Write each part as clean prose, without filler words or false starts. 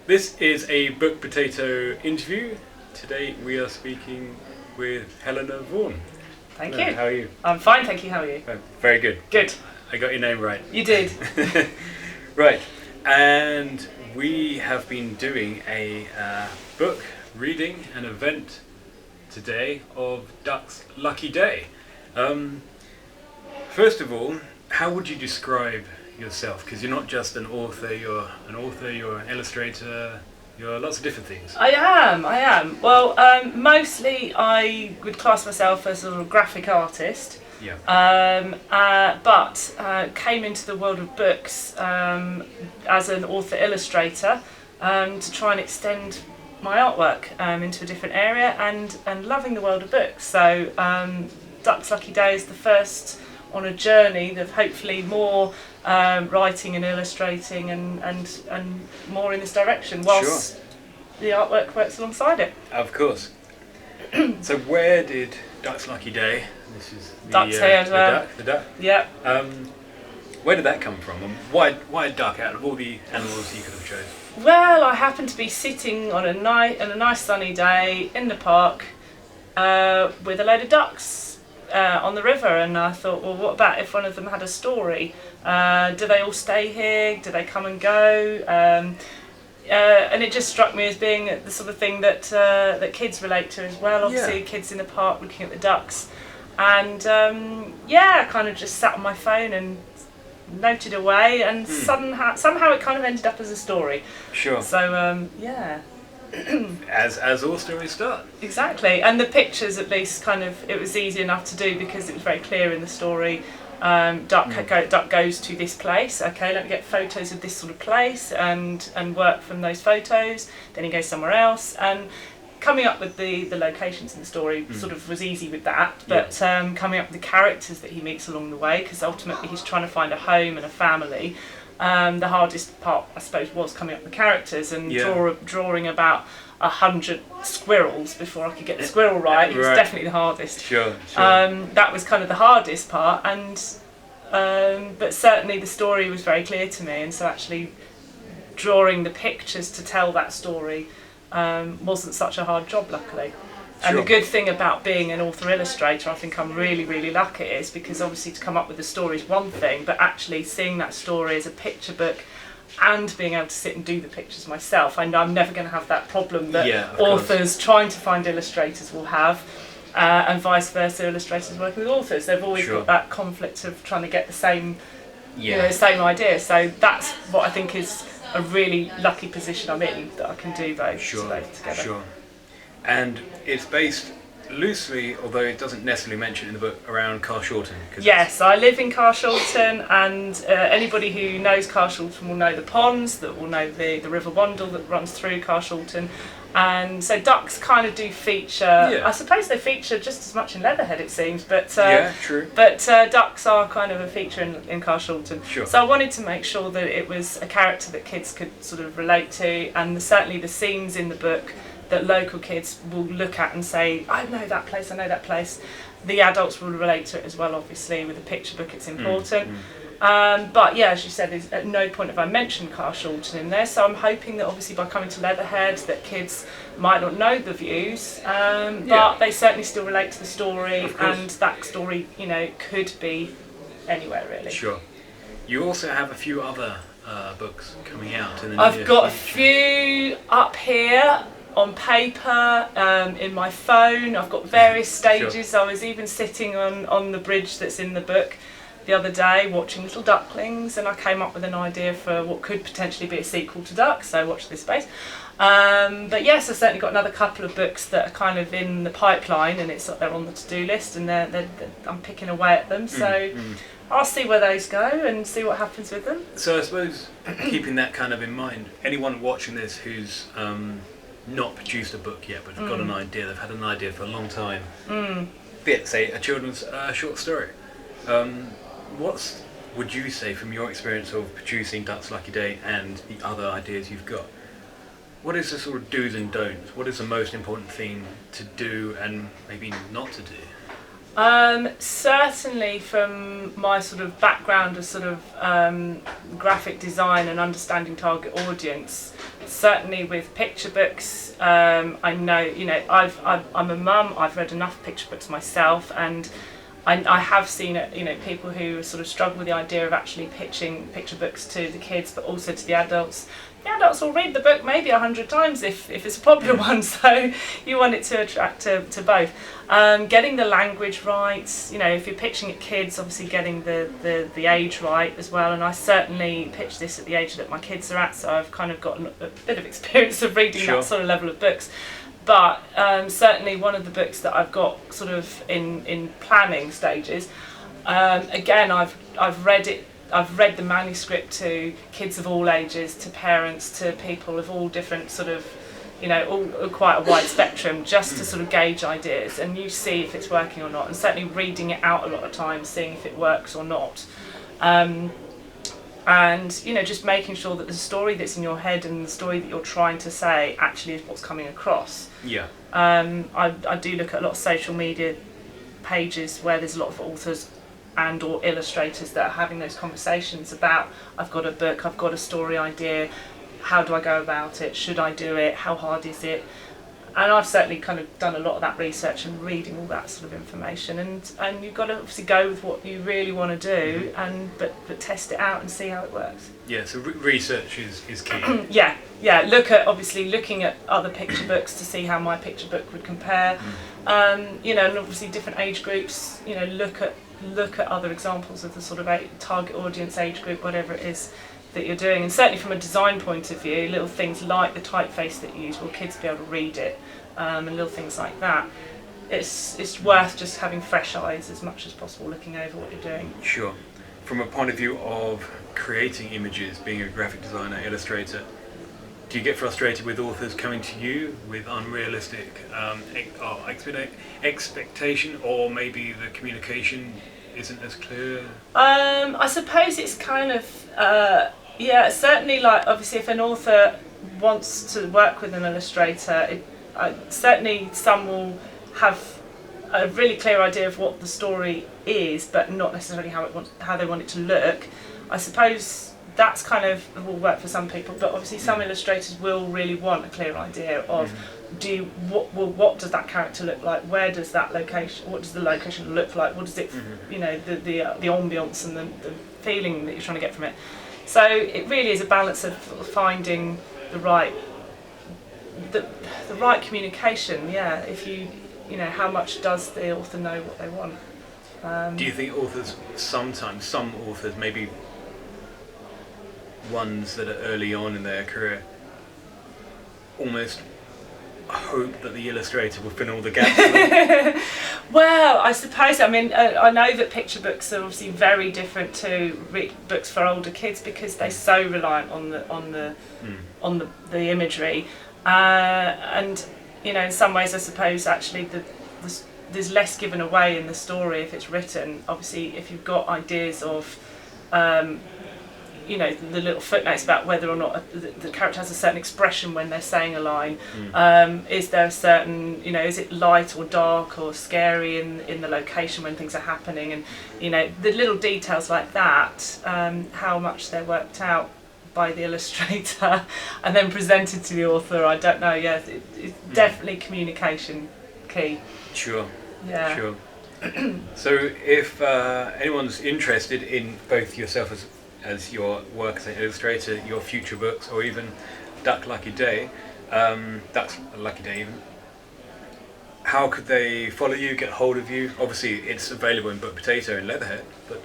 This is a Bookpotato interview. Today we are speaking with Helena Vaughan. Thank Hello, you. how are you? I'm fine, thank you. How are you? Very good. Good. I got your name right. You did. Right. And we have been doing a book reading, an event today of Duck's Lucky Day. First of all, how would you describe yourself? Because you're not just an author, you're an illustrator, you're lots of different things. I am. Well, mostly I would class myself as a graphic artist. Yeah. But came into the world of books as an author illustrator to try and extend my artwork into a different area and loving the world of books. So Duck's Lucky Day is the first on a journey of hopefully more writing and illustrating and more in this direction whilst the artwork works alongside it. Of course. So where did Duck's Lucky Day, this is the Duck's here as well. The duck? Yeah. Where did that come from, and why duck out of all the animals you could have chosen? Well, I happened to be sitting on a nice sunny day in the park with a load of ducks on the river, and I thought, well, what about if one of them had a story? Do they all stay here? Do they come and go? And it just struck me as being the sort of thing that kids relate to as well. Obviously, kids in the park looking at the ducks, and I kind of just sat on my phone and noted away, and somehow it kind of ended up as a story. Sure. So as all stories start. Exactly, and the pictures at least it was easy enough to do because it was very clear in the story. Duck goes to this place. Okay, let me get photos of this sort of place and work from those photos. Then he goes somewhere else, and coming up with the locations in the story sort of was easy with that. But coming up with the characters that he meets along the way, because ultimately he's trying to find a home and a family. The hardest part, I suppose, was coming up with characters and drawing about 100 squirrels before I could get the squirrel right. It was definitely the hardest. Sure. That was kind of the hardest part, and but certainly the story was very clear to me, and so actually drawing the pictures to tell that story wasn't such a hard job, luckily. And the good thing about being an author illustrator, I think I'm really, really lucky, is because obviously to come up with the story is one thing, but actually seeing that story as a picture book and being able to sit and do the pictures myself, I know I'm never going to have that problem that authors trying to find illustrators will have, and vice versa, illustrators working with authors. They've always got that conflict of trying to get the same, same idea. So that's what I think is a really lucky position I'm in, that I can do both together. Sure. And it's based loosely, although it doesn't necessarily mention in the book, around Carshalton. Yes, I live in Carshalton, and anybody who knows Carshalton will know the ponds, that will know the River Wandle that runs through Carshalton. And so ducks kind of do feature, I suppose they feature just as much in Leatherhead, it seems, but true. But ducks are kind of a feature in Carshalton. Sure. So I wanted to make sure that it was a character that kids could sort of relate to, and certainly the scenes in the book that local kids will look at and say, I know that place. The adults will relate to it as well, obviously. With a picture book, it's important. But as you said, at no point have I mentioned Carshalton in there, so I'm hoping that obviously by coming to Leatherhead that kids might not know the views, but they certainly still relate to the story, and that story, could be anywhere, really. Sure. You also have a few other books coming out in the near I've got future. a few up here on paper, in my phone. I've got various stages. I was even sitting on the bridge that's in the book the other day watching little ducklings, and I came up with an idea for what could potentially be a sequel to Duck, so watch this space. But yes, I've certainly got another couple of books that are kind of in the pipeline, and they're on the to-do list, and I'm picking away at them, so I'll see where those go and see what happens with them. So I suppose, keeping that kind of in mind, anyone watching this who's not produced a book yet, but have got an idea, they've had an idea for a long time, be it, say, a children's short story. What would you say, from your experience of producing Duck's Lucky Day and the other ideas you've got, what is the sort of do's and don'ts? What is the most important thing to do and maybe not to do? Certainly from my sort of background of sort of graphic design and understanding target audience, certainly with picture books, I know, I'm a mum, I've read enough picture books myself, and I have seen people who sort of struggle with the idea of actually pitching picture books to the kids, but also to the adults. The adults will read the book maybe 100 times if it's a popular one, so you want it to attract to both. Getting the language right, if you're pitching at kids, obviously getting the age right as well, and I certainly pitch this at the age that my kids are at, so I've kind of got a bit of experience of reading that sort of level of books. But certainly one of the books that I've got sort of in planning stages, again I've read it. I've read the manuscript to kids of all ages, to parents, to people of all different sort of, all quite a wide spectrum, just to sort of gauge ideas, and you see if it's working or not, and certainly reading it out a lot of times, seeing if it works or not. And just making sure that the story that's in your head and the story that you're trying to say actually is what's coming across. Yeah. I do look at a lot of social media pages where there's a lot of authors and or illustrators that are having those conversations about, I've got a book, I've got a story idea, how do I go about it, should I do it, how hard is it? And I've certainly kind of done a lot of that research and reading all that sort of information, and you've got to obviously go with what you really want to do, and but test it out and see how it works. Yeah, so research is key. yeah, looking at other picture books to see how my picture book would compare. And obviously different age groups, look at other examples of the sort of target audience, age group, whatever it is that you're doing. And certainly from a design point of view, little things like the typeface that you use, will kids be able to read it, and little things like that. It's worth just having fresh eyes as much as possible, looking over what you're doing. Sure. From a point of view of creating images, being a graphic designer, illustrator, do you get frustrated with authors coming to you with unrealistic expectation, or maybe the communication isn't as clear? I suppose it's kind of certainly, like, obviously if an author wants to work with an illustrator, certainly some will have a really clear idea of what the story is, but not necessarily how they want it to look. I suppose that's kind of will work for some people, but obviously some illustrators will really want a clear idea of what does that character look like, where does that location, what does the location look like, what does it, the ambience and the feeling that you're trying to get from it. So it really is a balance of finding the right communication. Yeah, if how much does the author know what they want? Do you think authors some authors, maybe ones that are early on in their career, almost hope that the illustrator will fill in all the gaps? Well, I suppose, I know that picture books are obviously very different to books for older kids, because they're so reliant on the imagery, and in some ways I suppose actually there's less given away in the story if it's written. Obviously if you've got ideas of the little footnotes about whether or not the character has a certain expression when they're saying a line. Is there a certain, is it light or dark or scary in the location when things are happening, and the little details like that, how much they're worked out by the illustrator and then presented to the author, I don't know. It's definitely communication key. Sure. Yeah. Sure. So if anyone's interested in both yourself as your work as an illustrator, your future books, or even Duck Lucky Day, Duck's Lucky Day even, how could they follow you, get hold of you? Obviously it's available in Bookpotato and Leatherhead, but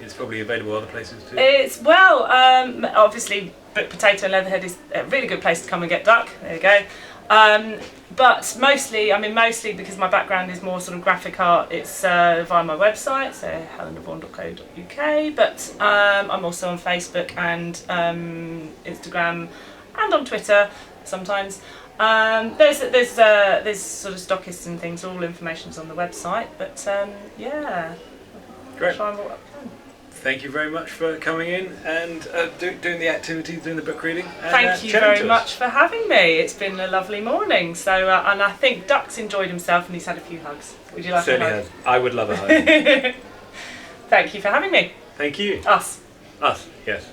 it's probably available other places too. It's, obviously Bookpotato and Leatherhead is a really good place to come and get Duck, there you go. But mostly because my background is more sort of graphic art, it's via my website, so helenavaughan.co.uk, but I'm also on Facebook and Instagram and on Twitter sometimes. There's sort of stockists and things, all information's on the website, but Great. try and thank you very much for coming in and doing the activities, doing the book reading. And, Thank you chatting very to us. much for having me. It's been a lovely morning. So, and I think Duck's enjoyed himself and he's had a few hugs. Would you like Certainly a hug? has. I would love a hug. Thank you for having me. Thank you. Us. Us, yes.